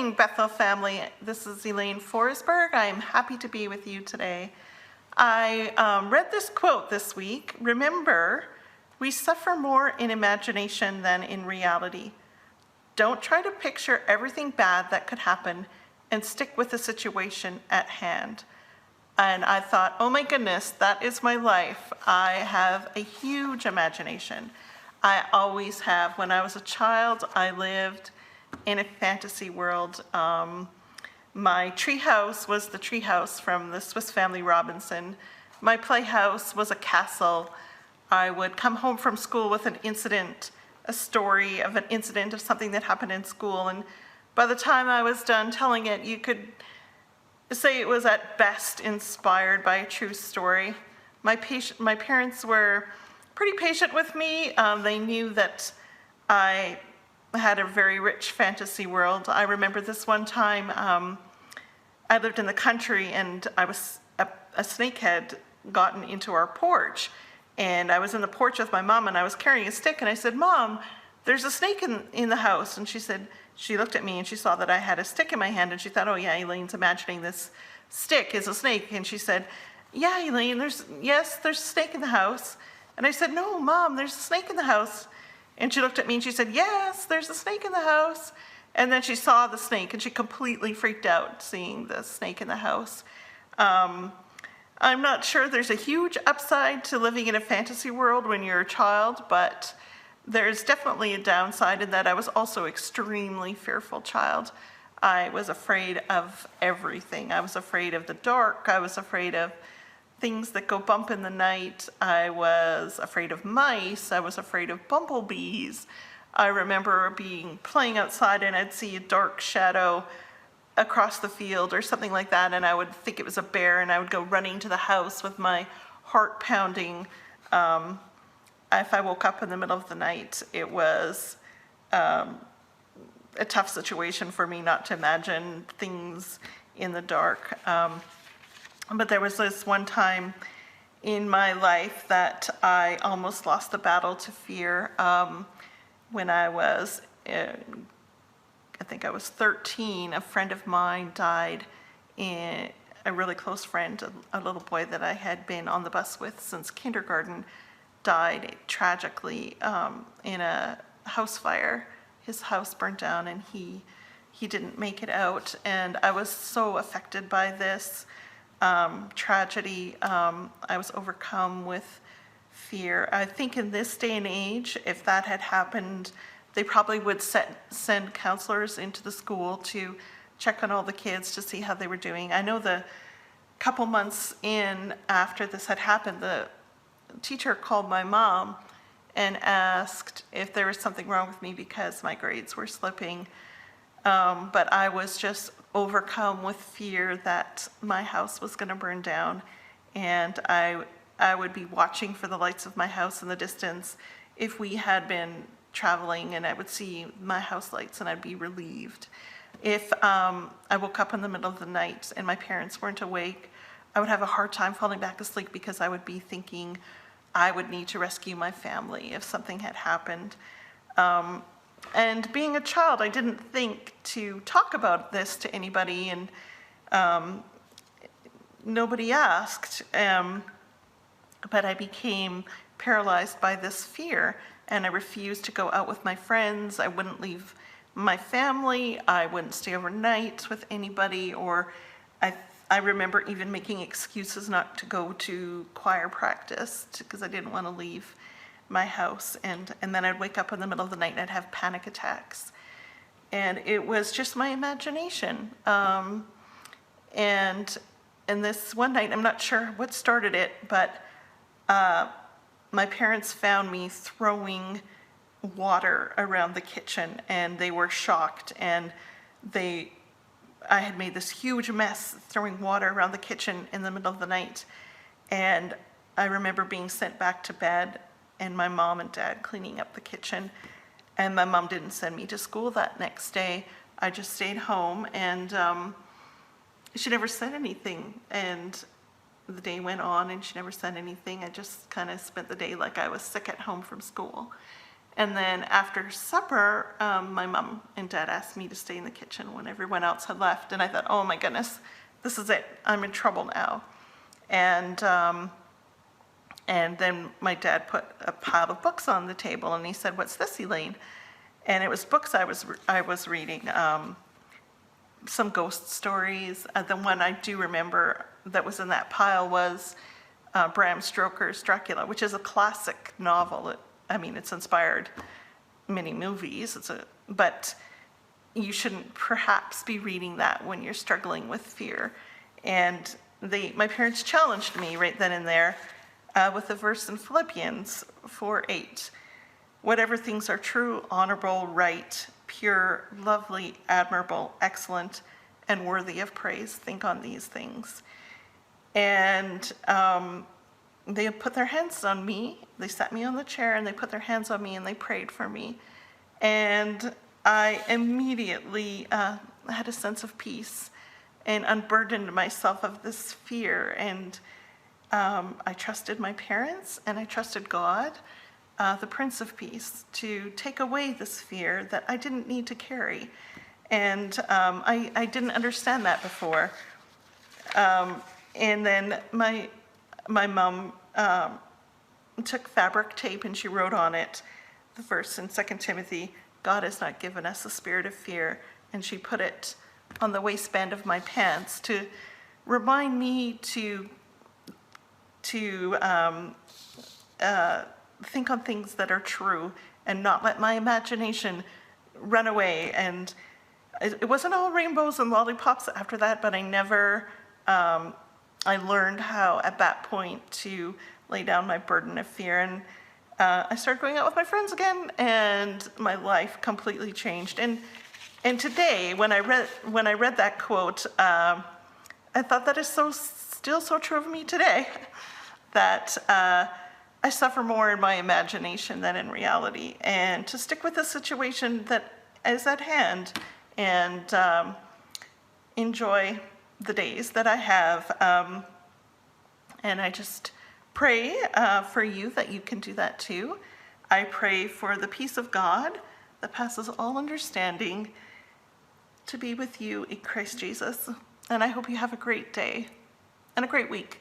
morning, Bethel family. This is Elaine Forsberg. I am happy to be with you today. I read this quote this week. Remember, we suffer more in imagination than in reality. Don't try to picture everything bad that could happen and stick with the situation at hand. And I thought, oh my goodness, that is my life. I have a huge imagination. I always have. When I was a child, I lived in a fantasy world. My treehouse was the treehouse from the Swiss Family Robinson. My playhouse was a castle. I would come home from school with an incident, a story of an incident of something that happened in school, and by the time I was done telling it, you could say it was at best inspired by a true story. My parents were pretty patient with me. They knew that I had a very rich fantasy world. I remember this one time, I lived in the country and a snake had gotten into our porch, and I was in the porch with my mom and I was carrying a stick, and I said, "Mom, there's a snake in the house." And she looked at me and she saw that I had a stick in my hand, and she thought, oh yeah, Elaine's imagining this stick is a snake. And she said, "Yeah, Elaine, there's a snake in the house." And I said, "No, Mom, there's a snake in the house." And she looked at me and she said, "Yes, there's a snake in the house." And then she saw the snake and she completely freaked out seeing the snake in the house. I'm not sure there's a huge upside to living in a fantasy world when you're a child, but there's definitely a downside in that I was also extremely fearful child. I was afraid of everything. I was afraid of the dark. I was afraid of things that go bump in the night. I was afraid of mice. I was afraid of bumblebees. I remember playing outside and I'd see a dark shadow across the field or something like that, and I would think it was a bear, and I would go running to the house with my heart pounding. If I woke up in the middle of the night, it was a tough situation for me not to imagine things in the dark. But there was this one time in my life that I almost lost the battle to fear. When I was, I think I was 13, a friend of mine died, a really close friend, a little boy that I had been on the bus with since kindergarten, died tragically in a house fire. His house burned down and he didn't make it out, and I was so affected by this tragedy. I was overcome with fear. I think in this day and age, if that had happened, they probably would send counselors into the school to check on all the kids to see how they were doing. I know the couple months in after this had happened, the teacher called my mom and asked if there was something wrong with me because my grades were slipping. But I was just overcome with fear that my house was going to burn down, and I would be watching for the lights of my house in the distance if we had been traveling, and I would see my house lights and I'd be relieved. If I woke up in the middle of the night and my parents weren't awake, I would have a hard time falling back asleep because I would be thinking I would need to rescue my family if something had happened. And being a child, I didn't think to talk about this to anybody, and nobody asked. But I became paralyzed by this fear, and I refused to go out with my friends. I wouldn't leave my family. I wouldn't stay overnight with anybody, or I remember even making excuses not to go to choir practice because I didn't want to leave my house. And then I'd wake up in the middle of the night and I'd have panic attacks. And it was just my imagination. And this one night, I'm not sure what started it, but my parents found me throwing water around the kitchen, and they were shocked, and I had made this huge mess throwing water around the kitchen in the middle of the night. And I remember being sent back to bed and my mom and dad cleaning up the kitchen, and my mom didn't send me to school that next day. I just stayed home, and she never said anything, and the day went on and she never said anything. I just kind of spent the day like I was sick at home from school. And then after supper, my mom and dad asked me to stay in the kitchen when everyone else had left. And I thought, oh my goodness, this is it. I'm in trouble now. And then my dad put a pile of books on the table, and he said, "What's this, Elaine?" And it was books I was reading, some ghost stories. The one I do remember that was in that pile was Bram Stoker's Dracula, which is a classic novel. It's inspired many movies. But you shouldn't perhaps be reading that when you're struggling with fear. And my parents challenged me right then and there with the verse in Philippians 4:8. Whatever things are true, honorable, right, pure, lovely, admirable, excellent, and worthy of praise, think on these things. And they put their hands on me. They sat me on the chair, and they put their hands on me, and they prayed for me. And I immediately had a sense of peace and unburdened myself of this fear. And I trusted my parents, and I trusted God, the Prince of Peace, to take away this fear that I didn't need to carry. And I didn't understand that before. And then my mom took fabric tape, and she wrote on it the verse in 2 Timothy, God has not given us a spirit of fear. And she put it on the waistband of my pants to remind me to think on things that are true and not let my imagination run away. And it wasn't all rainbows and lollipops after that, but I learned how at that point to lay down my burden of fear. And I started going out with my friends again, and my life completely changed. And today, when I read that quote, I thought that is still so true of me today, that I suffer more in my imagination than in reality. And to stick with the situation that is at hand and enjoy the days that I have. And I just pray for you that you can do that too. I pray for the peace of God that passes all understanding to be with you in Christ Jesus. And I hope you have a great day and a great week.